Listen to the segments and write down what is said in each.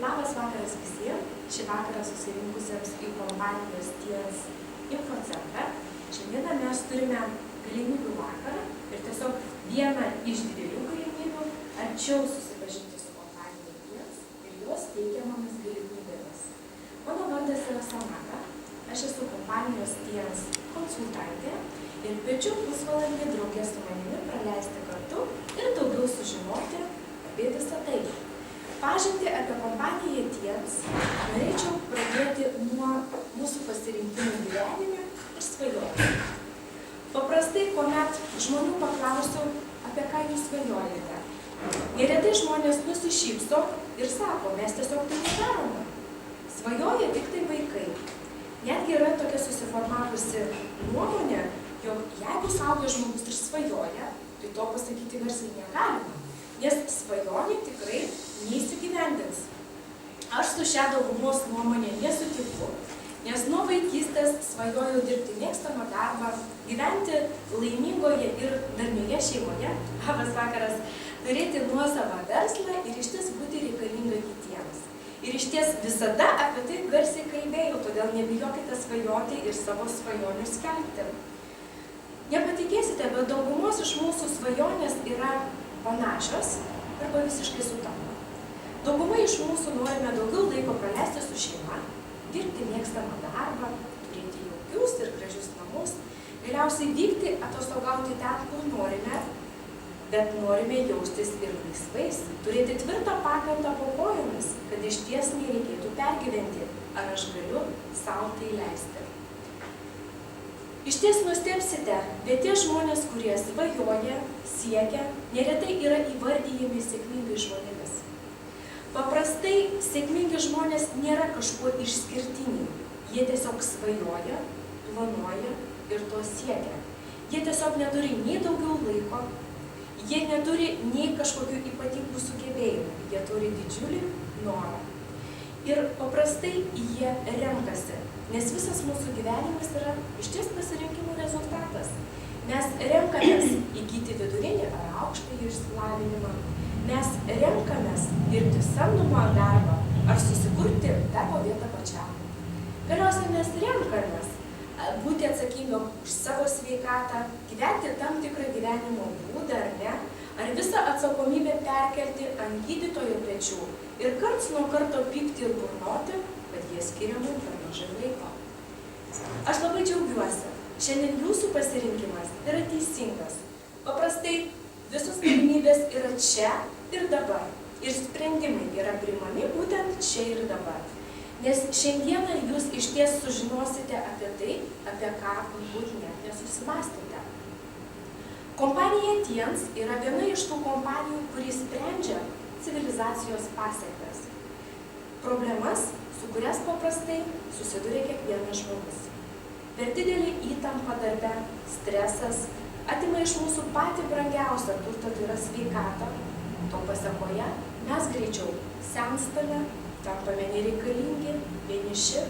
Labas vakaras visiems, šį vakarą susirinkusiems į kompanijos Ties infocentrą. Šiandieną mes turime galimybių vakarą ir tiesiog vieną iš dviejų galimybių arčiau susipažinti su kompanija Ties ir jos teikiamomis galimybėmis. Mano vardas yra Samata, aš esu kompanijos Ties konsultantė ir kviečiu pusvalandį drauge su manimi praleisti kartu ir daugiau sužinoti apie visą tai. Pažinti apie kompaniją Ties norėčiau pradėti nuo mūsų pasirinkimų gyvenime ir svajonių. Paprastai, kuomet žmonių paklausiu, apie ką jūs svajojate, neretai žmonės nusišypso ir sako, mes tiesiog tai nedarome. Svajoja tik tai vaikai. Netgi yra tokia susiformavusi nuomonė, jog jeigu suaugęs žmogus ir svajoja, tai to pasakyti garsiai negalima. Nes svajonė tikrai neįsigyvendins. Aš su šia daugumos nuomonė nesutinku, nes nuo vaikystės svajojau dirbti mėgstamą darbą, gyventi laimingoje ir darnioje šeimoje, labas vakaras, turėti nuosavą verslą ir išties būti reikalinga kitiems. Ir išties visada apie tai garsiai kalbėjau, todėl nebijokite svajoti ir savo svajonių skelbti. Nepatikėsite, bet daugumos iš mūsų svajonės yra panašios arba visiškai sutampa. Dauguma iš mūsų norime daugiau laiko praleisti su šeima, dirbti mėgstamą darbą, turėti jaukius ir gražius namus, galiausiai vykti atostogauti ten, kur norime, bet norime jaustis ir laisvais, turėti tvirtą pagrindą po kojomis, kad išties nereikėtų pergyventi, ar aš galiu sau tai leisti. Išties nustebsite, bet tie žmonės, kurie svajoja, siekia, neretai yra įvardyjami sėkmingais žmonėmis. Paprastai sėkmingi žmonės nėra kažkuo išskirtiniai. Jie tiesiog svajoja, planuoja ir to siekia. Jie tiesiog neturi nei daugiau laiko, jie neturi nei kažkokių ypatingų sugebėjimų. Jie turi didžiulį norą. Ir paprastai jie renkasi, nes visas mūsų gyvenimas yra išties pasirinkimų rezultatas. Mes renkamės įgyti vidurinį ar aukštąjį išsilavinimą. Mes renkamės dirbti samdomą darbą ar susikurti darbo vietą pačiam. Galiausiai mes renkamės būti atsakingam už savo sveikatą, gyventi tam tikrą gyvenimo būdą ar ne, ar visą atsakomybę perkelti ant gydytojo pečių ir karts nuo karto pykti ir burnoti, kad jie skiria mums per mažai laiko. Aš labai džiaugiuosi. Šiandien jūsų pasirinkimas yra teisingas. Paprastai visos galimybės yra čia ir dabar. Ir sprendimai yra priimami būtent čia ir dabar. Nes šiandieną jūs išties sužinosite apie tai, apie ką galbūt net nesusimąstėte. Kompanija Ties yra viena iš tų kompanijų, kuri sprendžia civilizacijos pasekmes. Problemas, su kurias paprastai susiduria kiekvienas žmogus. Per didelį įtampą darbe, stresas atima iš mūsų patį brangiausią turtą, tai yra sveikatą. To pasekoje mes greičiau senstame, tampame nereikalingi, vieniši,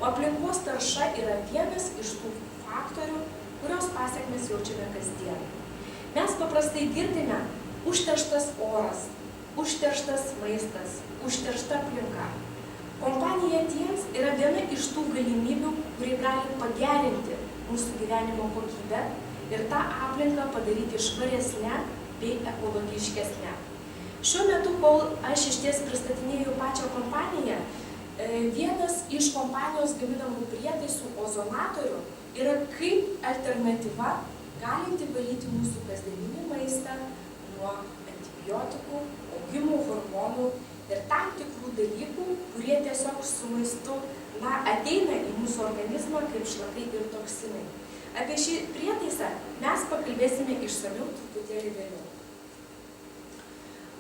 o aplinkos tarša yra vienas iš tų faktorių, kurios pasekmes jaučiame kasdien. Mes paprastai girdime užterštas oras, užterštas maistas, užteršta aplinka. Kompanija Ties yra viena iš tų galimybių, kuri gali pagerinti mūsų gyvenimo kokybę ir tą aplinką padaryti švaresnę bei ekologiškesnę. Šiuo metu, kol aš išties pristatinėjau pačią kompaniją, vienas iš kompanijos gaminamų prietaisų ozonatorių yra kaip alternatyva galinti valyti mūsų kasdieninį maistą nuo antibiotikų, augimo hormonų ir tam tikrų dalykų, kurie tiesiog su maistu ateina į mūsų organizmą kaip šlakai ir toksinai. Apie šį prietaisą mes pakalbėsime išsamiau truputėlį vėliau.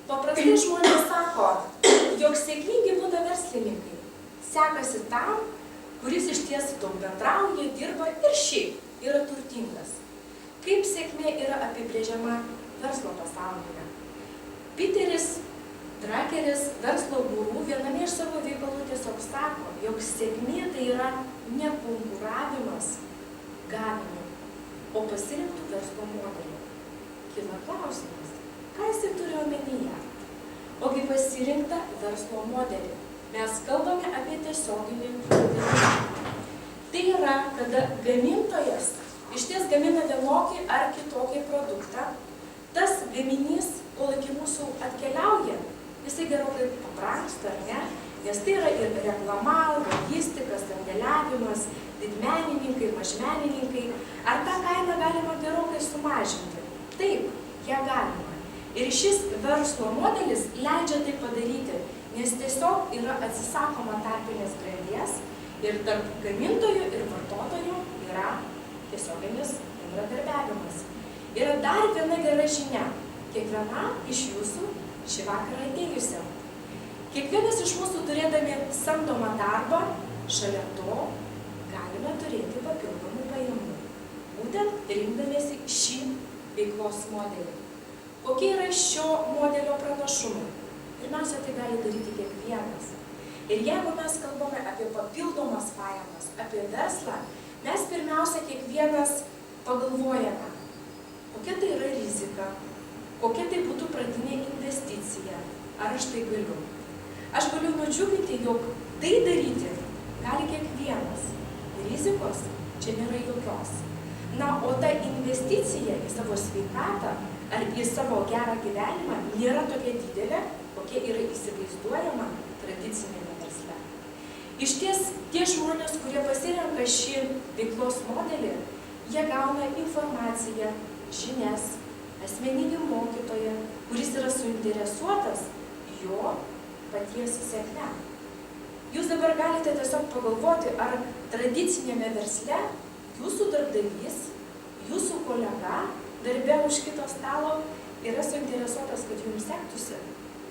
Paprastai žmonės sako, jog sėkmingi būna verslininkai. Sekasi tam, kuris išties daug bendrauja, dirba ir šiaip yra turtingas. Kaip sėkmė yra apibrėžiama verslo pasaulyje? Peteris Druckeris, verslo guru, viename iš savo veikalų tiesiog sako, jog sėkmė tai yra ne konkuravimas gavimu, o pasirinktų verslo modelį. Kyla klausimas, ką jis turi omenyje? ogi pasirinktą verslo modelį. Mes kalbame apie tiesioginį pardavimą. Tai yra, kada gamintojas išties gamina vienokį ar kitokį produktą, tas gaminys, kol iki mūsų atkeliauja, jisai gerokai pabrangsta, ar ne? Nes tai yra ir reklama, logistika, sandėliavimas, didmenininkai, mažmenininkai. Ar tą kainą galima gerokai sumažinti? Taip, ją galima. Ir šis verslo modelis leidžia tai padaryti, nes tiesiog yra atsisakoma tarpinės grandies ir tarp gamintojų ir vartotojų yra tiesioginis bendradarbiavimas. Yra dar viena gera žinia, kiekvienam iš jūsų šį vakarą atėjusiam. Kiekvienas iš mūsų turėdami samdomą darbą, šalia to galime turėti papildomų pajamų, būtent rinkdamiesi šį veiklos modelį. Kokie yra šio modelio pranašumai? Pirmiausia, tai gali daryti kiekvienas. Ir jeigu mes kalbame apie papildomas pajamas, apie verslą, mes pirmiausia kiekvienas pagalvojame, kokia tai yra rizika, kokia tai būtų pradinė investicija, ar aš tai galiu. Aš galiu nudžiuginti, jog tai daryti gali kiekvienas. Rizikos čia nėra jokios. Na, o ta investicija į savo sveikatą ar į savo gerą gyvenimą nėra tokia didelė, kokia yra įsivaizduojama tradicinėme versle. Išties, tie žmonės, kurie pasirenka šį veiklos modelį, jie gauna informaciją, žinias, asmeninį mokytoją, kuris yra suinteresuotas jo paties sėkme. Jūs dabar galite tiesiog pagalvoti, ar tradicinėme versle jūsų darbdavys, jūsų kolega darbe už kito stalo yra suinteresuotas, kad jums sektųsi,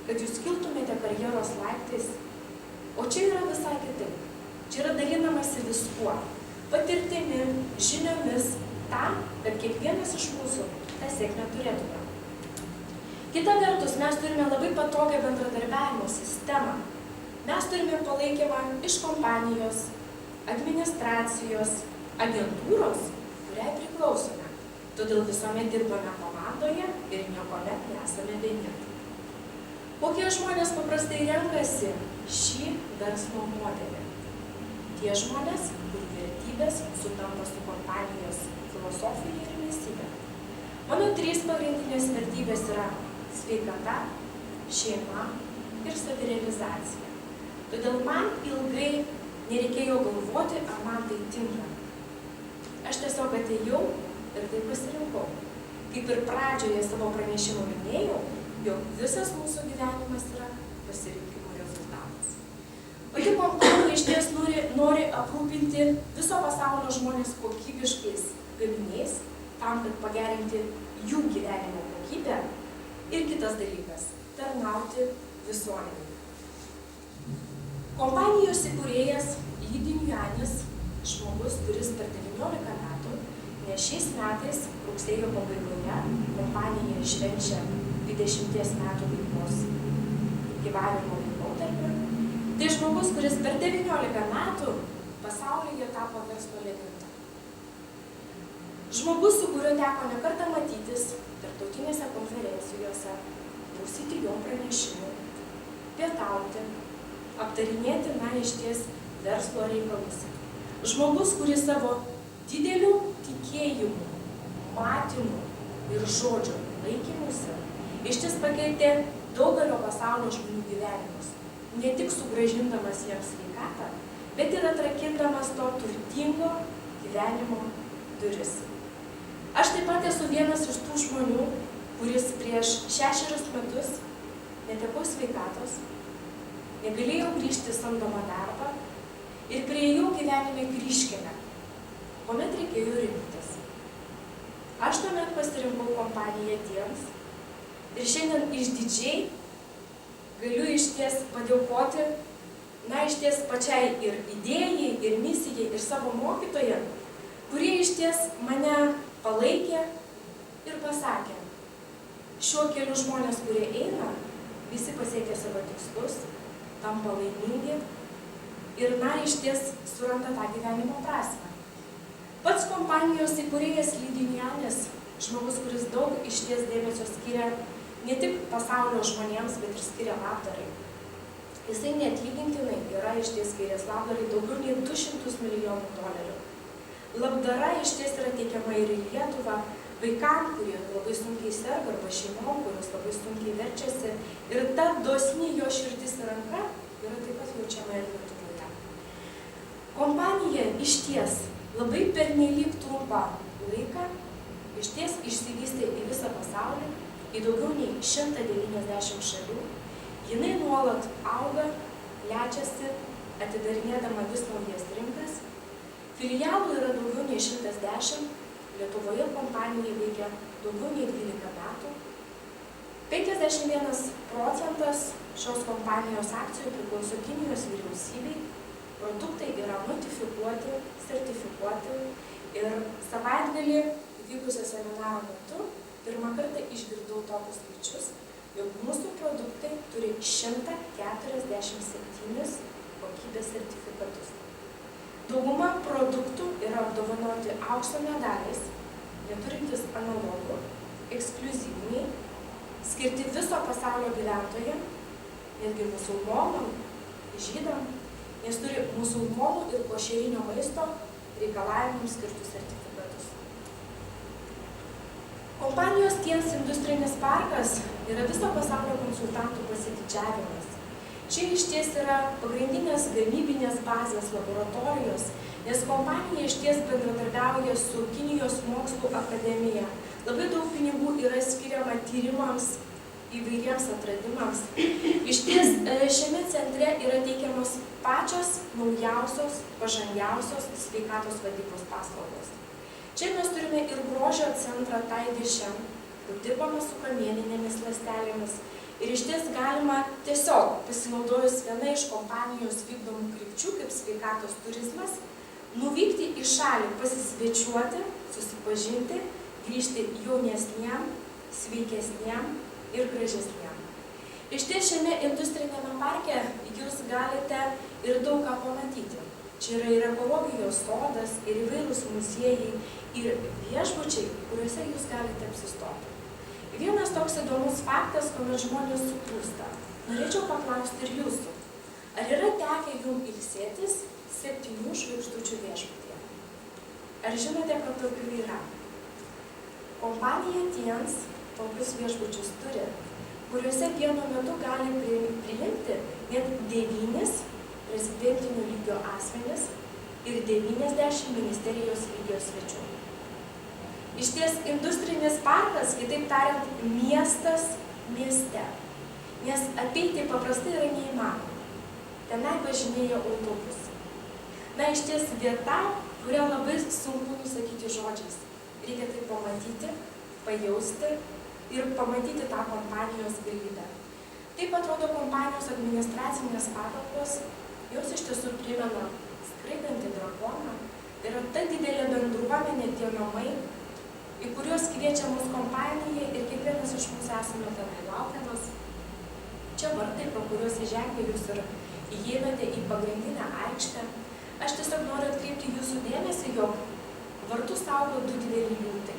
kad jūs kiltumėte karjeros laiptais. O čia yra visai kitaip. Čia yra dalinamasi viskuo, patirtimi, žiniomis, tam, kad kiekvienas iš mūsų tą sėkmę turėtume. Kita vertus, mes turime labai patogią bendradarbiavimo sistemą. Mes turime palaikymą iš kompanijos, administracijos, agentūros, kuriai priklausome. Todėl visuomet dirbame komandoje ir niekuomet nesame vieni. Kokie žmonės paprastai renkasi šį verslo modelį? Tie žmonės, kurių vertybės sutampa su kompanijos filosofija ir misija. Mano 3 pagrindinės vertybės yra sveikata, šeima ir savirealizacija. Todėl man ilgai nereikėjo galvoti, ar man tai tinka. Aš tiesiog atėjau ir tai pasirinkau. Kaip ir pradžioje savo pranešimo minėjau, jog visas mūsų gyvenimas yra pasirinkimo rezultatas. Pati kompanija išties nori aprūpinti viso pasaulio žmonės kokybiškais gaminiais, tam, kad pagerinti jų gyvenimo kokybę. Ir kitas dalykas – tarnauti visuomenei. Kompanijos įkūrėjas Lidinjanis, žmogus, kuris per 19 metų, nes šiais metais rugsėjo pabaigoje kompanija švenčia 20 metų veiklos gyvavimo laikotarpį. Tai žmogus, kuris per 19 metų pasaulyje tapo verslo legenda. Žmogus, su kuriuo teko ne kartą matytis tarptautinėse konferencijose, klausyti jo pranešimų, pietauti, aptarinėti, išties verslo reikalus. Žmogus, kuris savo dideliu tikėjimu, matymu ir žodžio laikymusi išties pakeitė daugelio pasaulio žmonių gyvenimus, ne tik sugrąžindamas jiems sveikatą, bet ir atrakindamas to turtingo gyvenimo duris. Aš taip pat esu vienas iš tų žmonių, kuris prieš 6 metus netekau sveikatos, negalėjau grįžti į samdomą darbą ir priėjau gyvenime kryžkelę, kuomet reikėjo rinktis. Aš tuomet pasirinkau kompaniją tiems ir šiandien išdidžiai galiu išties padėkoti, išties pačiai ir idėjai, ir misijai, ir savo mokytojai, kurie išties mane palaikė ir pasakė, šiuo keliu žmonės, kurie eina, visi pasiekia savo tikslus, tampa laimingi ir išties suranda tą gyvenimo prasmę. Pats kompanijos įkūrėjas Lidinjanis, žmogus, kuris daug išties dėmesio skiria ne tik pasaulio žmonėms, bet ir skiria labdarai. Jisai neatlygintinai yra išties skyręs labdarai daugiau nei 200 milijonų dolerių. Labdara išties yra teikiama ir į Lietuvą vaikam, kurie labai sunkiai serga, arba šeimom, kurios labai sunkiai verčiasi. Ir ta dosni jo širdis ir ranka yra taip pat jaučiama ir Lietuvoje. Kompanija išties labai pernelyg trumpą laiką išties išsivystė į visą pasaulį, į daugiau nei 190 šalių. Jinai nuolat auga, plečiasi, atidarinėdama vis naujas rinkas. Filialų yra daugiau nei 110, Lietuvoje kompanija veikia daugiau nei 12 metų. 51% šios kompanijos akcijų priklauso Kinijos vyriausybei, produktai yra notifikuoti, sertifikuoti ir savaitgalį vykusio seminaro metu pirmą kartą išgirdau tokius skaičius, jog mūsų produktai turi 147 kokybės sertifikatus. Dauguma produktų yra apdovanoti aukso medaliais, neturintis analogų, ekskliuzyviniai, skirti viso pasaulio gyventojams, netgi musulmonam, žydam, nes turi musulmonų ir košerinio maisto reikalavimams skirtus sertifikatus. Kompanijos Tiens industrinis parkas yra viso pasaulio konsultantų pasididžiavimas. Čia išties yra pagrindinės gamybinės bazės laboratorijos, nes kompanija išties bendradarbiauja su Kinijos mokslų akademija. Labai daug pinigų yra skiriama tyrimams, įvairiems atradimams. Išties šiame centre yra teikiamos pačios naujausios, pažangiausios sveikatos vadybos paslaugos. Čia mes turime ir grožio centrą Taidišem, kur dirbama su kamieninėmis ląstelėmis. Ir išties galima tiesiog, pasinaudojus viena iš kompanijos vykdomų krypčių, kaip sveikatos turizmas, nuvykti į šalį, pasisvečiuoti, susipažinti, grįžti jaunesniam, sveikesniam ir gražesniam. Išties šiame industrinėme parke jūs galite ir daug ką pamatyti. Čia yra ir ekologijos sodas, ir įvairūs muziejai, ir viešbučiai, kuriuose jūs galite apsistoti. Vienas toks įdomus faktas, kuomet žmonės suklūsta. Norėčiau paklausti ir jūsų. Ar yra tekę jums ilsėtis 7 žvaigždučių viešbutyje? Ar žinote, kad tokių yra? Kompanija Tiens tokius viešbučius turi, kuriuose vienu metu gali priimti net 9 prezidentinio lygio asmenis ir 90 ministerijos lygio svečių. Išties industrinis parkas, kitaip tariant, miestas mieste, nes apeiti paprastai yra neįmanoma. Tenai važinėja autobusai. Na, išties vieta, kurią labai sunku nusakyti žodžiais. Reikia tai pamatyti, pajausti ir pamatyti tą kompanijos galybę. Taip atrodo kompanijos administracinės patalpos, jos iš tiesų primena skraidantį drakoną. Yra ta didelė bendruomenė, tie namai, į kuriuos kviečia mūsų kompanija ir kiekvienas iš mūsų esame tenai laukiamas. Čia vartai, pro kuriuos įžengia jūs ir įeinate į pagrindinę aikštę. Aš tiesiog noriu atkreipti jūsų dėmesį, jog vartus saugo 2 dideli liūtai.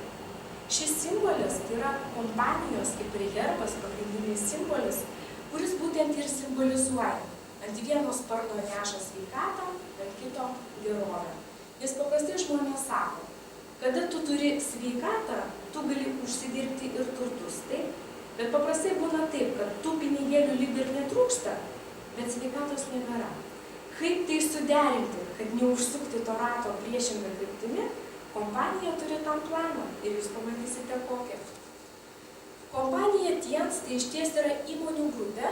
Šis simbolis tai yra kompanijos kaip ir herbas, pagrindinis simbolis, kuris būtent ir simbolizuoja. Ant vieno sparno neša sveikatą, ant kito gerovę. Nes paprastai žmonės sako, kada tu turi sveikatą, tu gali užsidirbti ir turtus, taip? Bet paprastai būna taip, kad tų pinigėlių lyg ir netrūksta, bet sveikatos nebėra. Kaip tai suderinti, kad neužsukti to rato priešingą kryptimi, kompanija turi tam planą ir jūs pamatysite kokią. Kompanija Tiens tai išties yra įmonių grupė,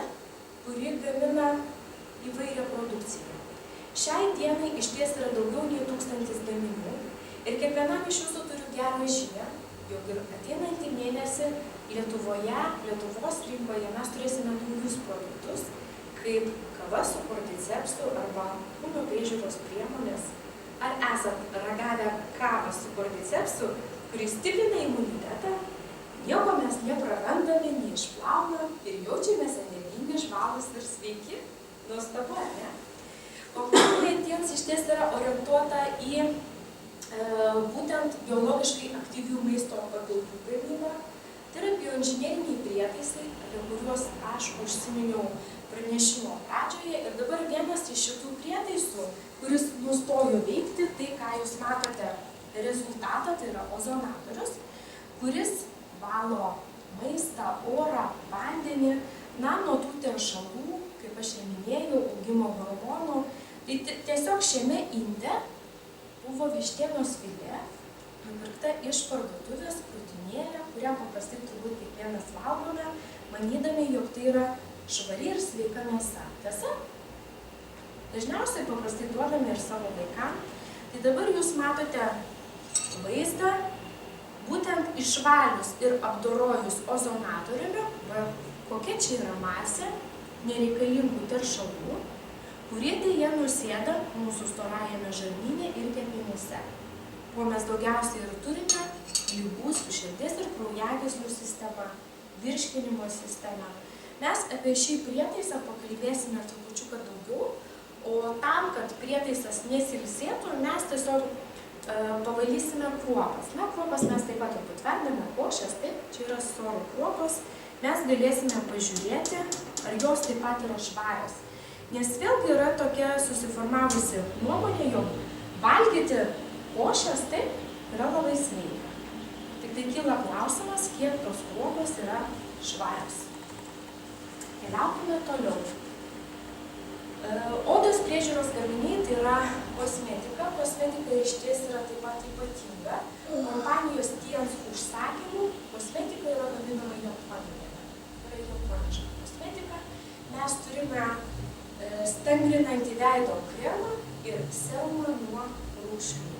kuri gamina įvairią produkciją. Šiai dienai išties yra daugiau nei 1000 gaminių ir kiekvienam iš jūsų turiu gerą žinią, jog ir ateinantį mėnesį Lietuvoje, Lietuvos rinkoje mes turėsime naujus produktus, kaip kava su kordycepsu arba kūno priežiūros priemonės. Ar esat ragavę kavą su kordycepsu, kuris stiprina imunitetą, nieko mes neprarandame, neišplaunam ir jaučiamės energingi, žvalūs ir sveiki? Nuostabu, ar ne? Kompanija Tiens išties yra orientuota į būtent biologiškai aktyvių maisto papildų gamybą. Tai yra bioinžineriniai prietaisai, apie kuriuos aš užsiminiau pranešimo pradžioje. Ir dabar vienas iš šitų prietaisų, kuris nustojo veikti, tai ką jūs matote rezultatą, tai yra ozonatorius, kuris valo maistą, orą, vandenį, nuo tų teršalų, kaip aš jau minėjau, augimo hormonų. Tai tiesiog šiame inde buvo vištienos filė, nupirkta iš parduotuvės krūtinėlė, kurią paprastai turbūt kiekvienas valgome, manydami, jog tai yra švari ir sveika mėsa. Tiesa? Dažniausiai paprastai duodame ir savo vaikams. Tai dabar jūs matote vaizdą, būtent išvalius ir apdorojus ozonatoriumi, kokia čia yra masė nereikalingų teršalų, kurie dėja nusėda mūsų storajame žarnyne ir kepenyse. Kuo mes daugiausiai ir turime ligų su širdies ir kraujagyslių sistema, virškinimo sistema. Mes apie šį prietaisą pakalbėsime trupučiuką daugiau, o tam, kad prietaisas nesilsėtų, mes tiesiog pavalysime kruopas. Kruopas mes taip pat verdame košės, taip, čia yra sorų kruopos. Mes galėsime pažiūrėti, ar jos taip pat yra švarios. Nes vėlgi yra tokia susiformavusi nuomonė, jog valgyti košės taip yra labai sveika. Tik tai kyla klausimas, kiek tos kruopos yra švarios. Keliaukime toliau. Odos priežiūros gaminiai tai yra kosmetika. Kosmetika išties yra taip pat ypatinga. Kompanijos Tiens užsakymų kosmetika yra gaminama Japonijoje. Tai yra japoniška kosmetika. Mes turime stangrinantį veido kremą ir serumą nuo rūšlių.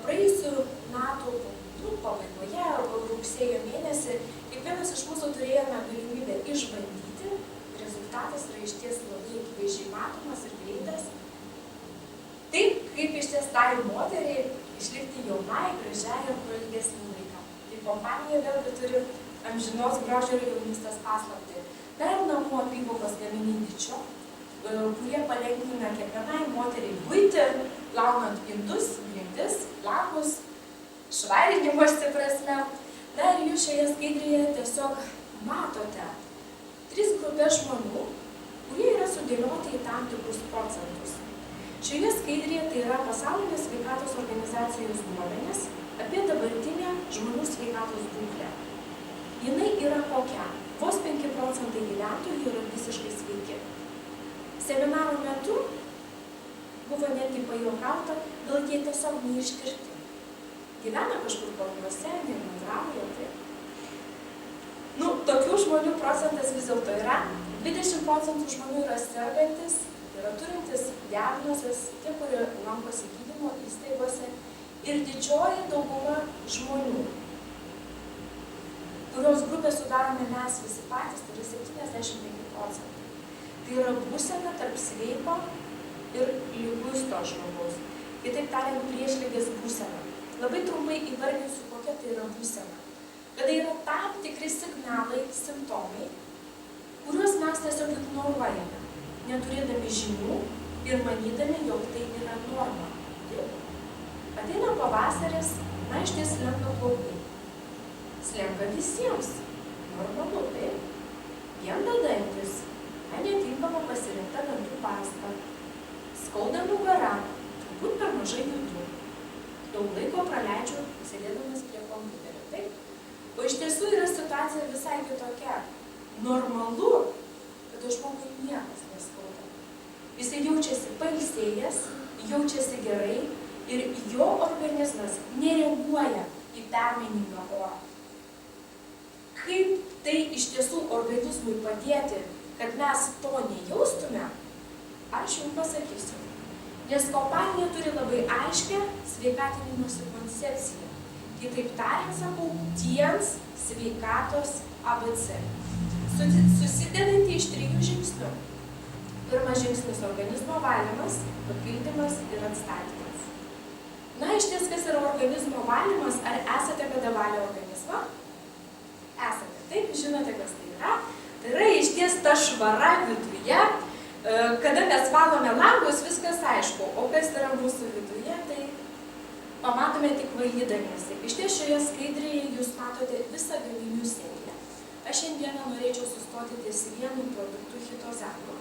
Praėjusių metų pabaigoje, rugsėjo mėnesį, kiekvienas iš mūsų turėjome galimybę išbandyti. Rezultatas yra išties labai akivaizdžiai matomas ir greitas. Taip, kaip išties tai moteriai išlikti jaunai, gražiai ir pro ilgesnį laiką. Tai kompanija vėlgi turi amžinos grožio ir jaunystės paslaptį. Dar namų apyvokos gaminiai Dičio, kurie palengvina kiekvienai moteriai buitį, plaunant indus, grindis, langus, švarinimosi prasme. Dar jūs šioje skaidrėje tiesiog matote 3 grupės žmonių, kurie yra sudėlioti į tam tikrus procentus. Šioje skaidrėje tai yra Pasaulinės sveikatos organizacijos duomenys apie dabartinę žmonių sveikatos būklę. Jinai yra kokia? Vos 5% gyventojų yra visiškai sveiki. Seminaro metu buvo netgi pajuokauta, gal jie tiesiog neištirti. Gyvena kažkur kalnuose, nebendrauja, taip. Tokių žmonių procentas vis dėlto yra. 20% žmonių yra sergantis, yra turintis diagnozes, tie, kurie lankosi gydymo įstaigose. Ir didžioji dauguma žmonių, kurios grupę sudarome mes visi patys, tai yra 75%. Tai yra būsena tarp sveiko ir liguisto žmogaus. Kitaip tariant, priešligės būsena. Labai trumpai įvardinsiu, kokia tai yra būsena. Kada yra tam tikri signalai, simptomai, kuriuos mes tiesiog ignoruojame, neturėdami žinių ir manydami, jog tai yra norma. Ateina pavasaris, išties slenka plaukai. Slenka visiems. Normalu, taip. Genda dantis. Netinkama pasirinkta dantų pasta. Skauda nugara. Turbūt per mažai judu. Daug laiko praleidžiu sėdėdamas prie kompiuterio. Taip? O iš tiesų yra situacija visai kitokia. Normalu, kad žmogui niekas neskauda. Jisai jaučiasi pailsėjęs, jaučiasi gerai ir jo organizmas nereaguoja į permainingą orą. Kaip tai iš tiesų organizmui padėti, kad mes to nejaustume, aš jums pasakysiu. Nes kompanija turi labai aiškę sveikatinimosi koncepciją. Kitaip tariant, sakau, Tiens sveikatos ABC. Susidedantį iš 3 žingsnių. Pirmas žingsnis – organizmo valymas, papildymas ir atstatymas. Iš ties, kas yra organizmo valymas, ar esate kada valę organizmą? Esate. Taip, žinote, kas tai yra. Tai yra iš ties ta švara viduje. Kada mes valome langus, viskas aišku. O kas yra mūsų viduje, tai pamatome tik vaidydamiesi. Iš ties šioje skaidrėje jūs matote visą gaminių seriją. Aš šiandieną norėčiau sustoti ties vienu produktu Hitozanu,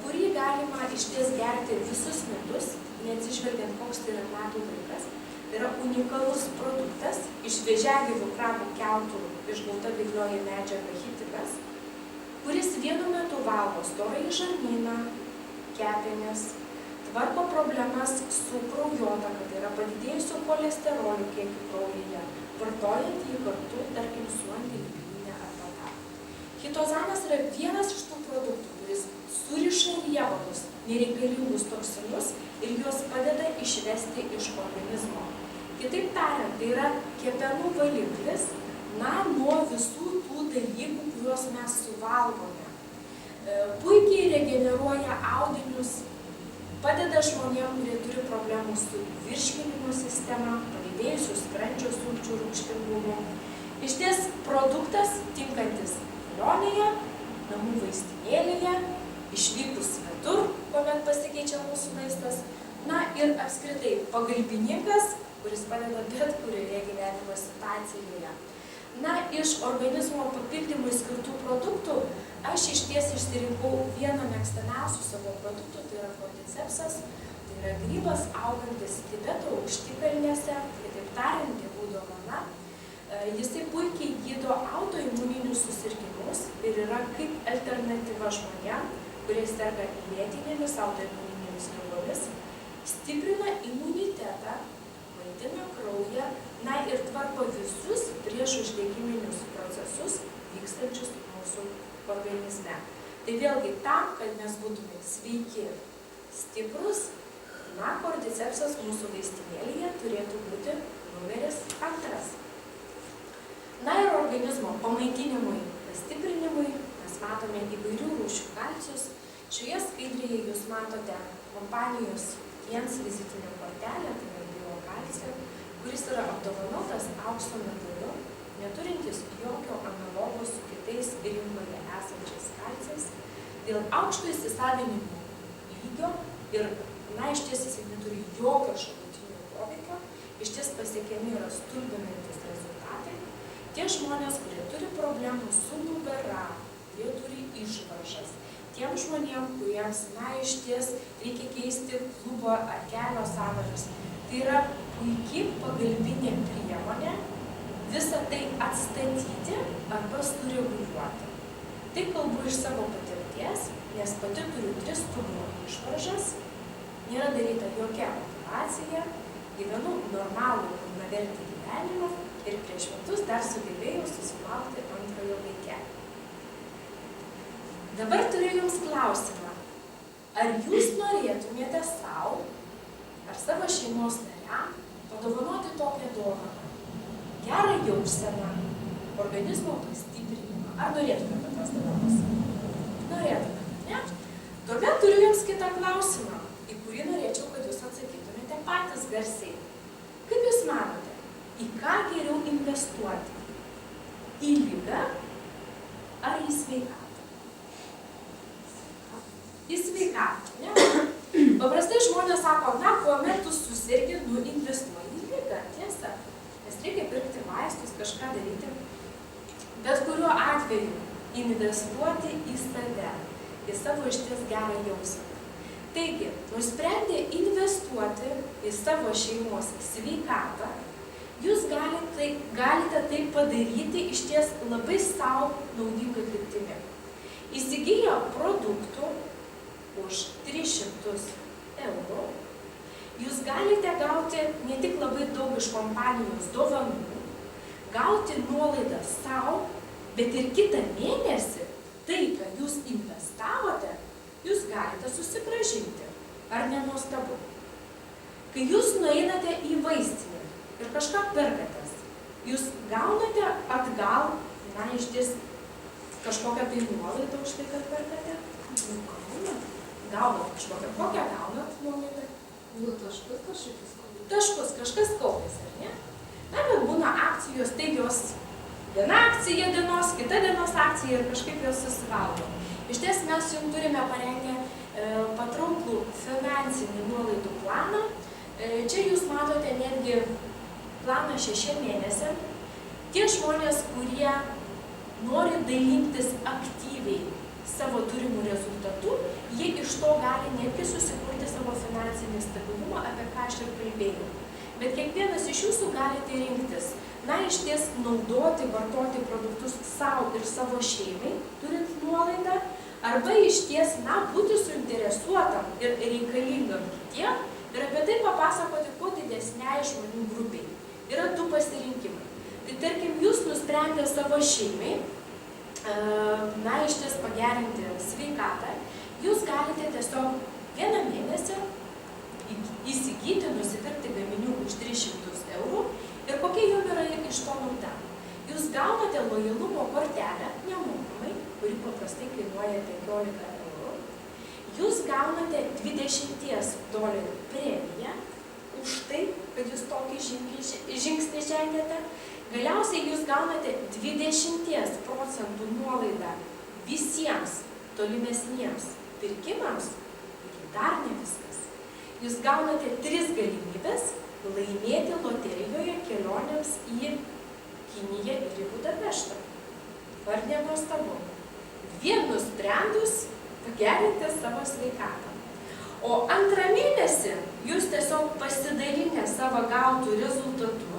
kurį galima iš ties gerti visus metus, neatsižvelgiant koks tai yra metų laikas. Tai yra unikalus produktas, iš vėžiagyvių krabų kiautų išgauta veiklioji medžiaga chitikas, kuris vienu metu valgo storąjį žarnyną, kepenis, tvarko problemas su kraujotaka, tai yra padidėjusiu cholesterolio kiekiu kraujyje, vartojant jį kartu, tarkim, su antilipidine arbata. Hitozanas yra vienas iš tų produktų, kuris suriša riebalus, nereikalingus toksinus ir juos padeda išvesti iš organizmo. Kitaip tariant, tai yra kepenų valiklis, nuo visų tų dalykų, kuriuos mes suvalgome. Puikiai regeneruoja audinius, padeda žmonėms, kurie turi problemų su virškinimo sistema, padidėjusių skrandžio sulčių rūgštingumu. Iš ties produktas tinkantis kelionėje, namų vaistinėlėje, išvykus svetur, kuomet pasikeičia mūsų maistas, ir apskritai pagalbininkas, kuris padeda bet kurioje gyvenimo situacijoje. Iš organizmo papildymui skirtų produktų aš iš ties išsirinkau vieną mėgstamiausių savo produktų, tai yra kordycepsas, tai yra grybas augantis Tibeto aukštikalnėse, kitaip tariant, dievų dovana. Jisai puikiai gydo autoimuninius susirgimus ir yra kaip alternatyva žmonėms, kurie serga lėtinėmis autoimuninėmis ligomis, stiprina imunitetą, maitina kraują, ir tvarko visus priešuždegiminius procesus vykstančius mūsų organizme. Tai vėlgi tam, kad mes būtume sveiki, stiprus, kordycepsas mūsų vaistinėlėje turėtų būti numeris 2. Ir organizmo pamaitinimui, pastiprinimui mes matome įvairių rūšių kalcius. Šioje skaidrėje jūs matote kompanijos Jens vizitinę kortelę, tai yra biokalcio, kuris yra apdovanotas aukso medalu, neturintis jokio analogo su kitais rinkoje esančiais kalciais, dėl aukšto įsisavinimo lygio ir, iš ties jis neturi jokio šalutinių poveikio, iš ties pasiekiami yra stulbinantis rezultatai. Tie žmonės, kurie turi problemų su nugara, kurie turi išvaržas, tiem žmonėms, kuriems, iš ties reikia keisti klubo ar kelio sąnarius, tai yra puikiai pagalbinė priemonė visą tai atstatyti arba sureguliuoti. Tai kalbu iš savo patirties, nes pati turiu 3 stuburo išvaržas, nėra daryta jokia operacija, gyvenu normalų pilnavertį gyvenimą ir prieš metus dar sugebėjau susilaukti antrojo vaikelio. Dabar turiu jums klausimą. Ar jūs norėtumėte savo ar savo šeimos nariam padovanoti tokią dovaną? Gerą jauseną, organizmo pastiprinimą. Ar norėtumėte tas dovanas? Norėtumėte, ne? Tuomet turiu jums kitą klausimą, į kurį norėčiau, kad jūs atsakytumėte patys garsiai. Kaip jūs manote, į ką geriau investuoti? Į ligą ar į sveikatą? Į sveikatą, ne? Paprastai žmonės sako, kuomet tu susirgi, investuoji į ligą, tiesa. Nes reikia pirkti vaistus, kažką daryti. Bet kuriuo atveju investuoti į save, į savo išties gerą jausmą. Taigi, nusprendę investuoti į savo šeimos sveikatą, jūs galite tai padaryti išties labai savo naudingą kryptimi. Įsigiję produktų už 300 eurų, jūs galite gauti ne tik labai daug iš kompanijos dovanų, gauti nuolaidą savo, bet ir kitą mėnesį tai, kad jūs investavote, jūs galite susigrąžinti. Ar nenuostabu? Kai jūs nueinate į vaistinę ir kažką perkatės, jūs gaunate atgal, išties kažkokią tai nuolaidą už tai, kad perkate? Gaunat kažkokią. Kokią gaunat nuolaidą? Taškus kažkokius. Taškus, kažkas kaupėsi, ar ne? Bet būna akcijos, tai jos viena akcija dienos, kita dienos akcija ir kažkaip jos susivaldo. Iš ties mes jums turime parengę patrauklų finansinį nuolaidų planą, Čia jūs matote netgi planą 6 mėnesiam. Tie žmonės, kurie nori dalintis aktyviai savo turimų rezultatų, jie iš to gali netgi susikurti savo finansinį stabilumą, apie ką aš ir kalbėjau. Bet kiekvienas iš jūsų galite rinktis, iš ties naudoti, vartoti produktus savo ir savo šeimai, turint nuolaidą, arba iš ties, būti suinteresuotam ir reikalingam kitiem ir apie tai papasakoti kuo didesniai žmonių grupiai. Yra 2 pasirinkimai. Tai tarkim, jūs nusprendę savo šeimai, iš ties pagerinti sveikatą, jūs galite tiesiog 1 mėnesį įsigyti, nusipirkti gaminių už 300 eurų ir kokia jums yra iš to nauda. Jūs gaunate lojalumo kortelę nemokamai, kuri paprastai kainuoja 15 eurų. Jūs gaunate $20 premiją už tai, kad jūs tokį žingsnį žengėte. Galiausiai jūs gaunate 20% nuolaidą visiems tolimesniems pirkimams ir dar ne viskas. Jūs gaunate 3 galimybės laimėti loterijoje kelionėms į Kiniją ir į Budapeštą. Ar ne nuostabu? Vien nusprendus pagerinti savo sveikatą. O 2 mėnesį jūs tiesiog pasidalinę savo gautų rezultatų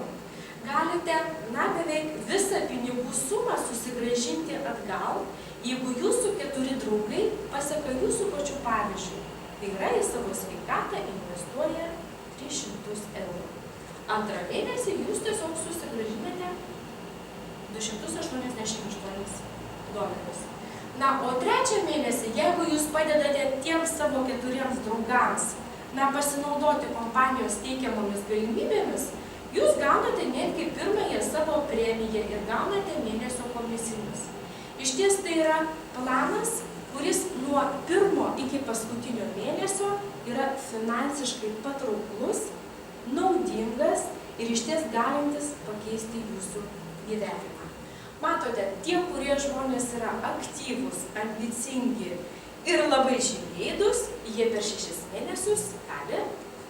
galite, beveik visą pinigų sumą susigrąžinti atgal, jeigu jūsų 4 draugai paseka jūsų pačių pavyzdžių. Tai yra, į savo sveikatą investuoja 300 eurų. 2 mėnesį jūs tiesiog susigrąžinate $288. O 3 mėnesį, jeigu jūs padedate tiems savo 4 draugams, pasinaudoti kompanijos teikiamomis galimybėmis, jūs gaunate netgi 1 savo premiją ir gaunate mėnesio komisinius. Iš ties tai yra planas, kuris nuo 1 iki paskutinio mėnesio yra finansiškai patrauklus, naudingas ir iš ties galintis pakeisti jūsų gyvenimą. Matote, tie, kurie žmonės yra aktyvūs, ambicingi ir labai žingeidūs, jie per 6 mėnesius gali,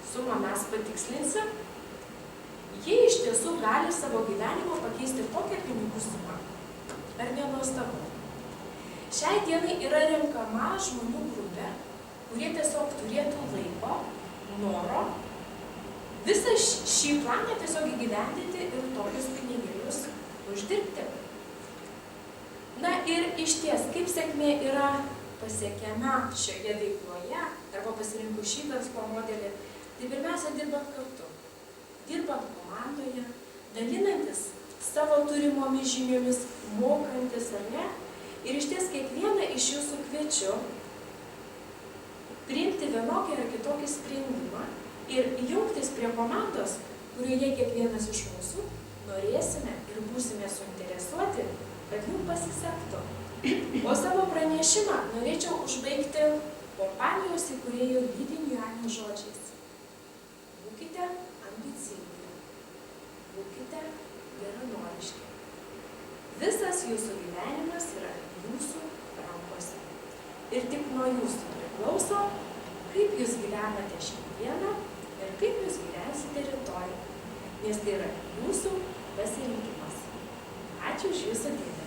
sumą mes patikslinsim, jie iš tiesų gali savo gyvenimą pakeisti tokią pinigų sumą. Ar nenuostabu? Šiai dienai yra renkama žmonių grupė, kurie tiesiog turėtų laiko, noro visą šį planą tiesiog įgyvendinti ir tokius pinigėlius uždirbti. Ir iš ties, kaip sėkmė yra pasiekiama šioje veikloje, arba pasirinkus šį verslo modelį, tai pirmiausia dirbant kartu, dirbant komandoje, dalinantis savo turimomis žiniomis, mokantis ar ne. Ir iš ties kiekvieną iš jūsų kviečiu priimti vienokį ar kitokį sprendimą ir jungtis prie komandos, kurioje kiekvienas iš mūsų norėsime ir būsime suinteresuoti, kad jums pasisektų. O savo pranešimą norėčiau užbaigti kompanijos įkūrėjo Lydinių Janio žodžiais. Būkite ambicingi, būkite geranoriški. Visas jūsų gyvenimas yra jūsų rankose. Ir tik nuo jūsų priklauso, kaip jūs gyvenate šiandieną ir kaip jūs gyvensite rytoj. Nes tai yra jūsų pasirinkimas. Ačiū už jūsų dėmesį.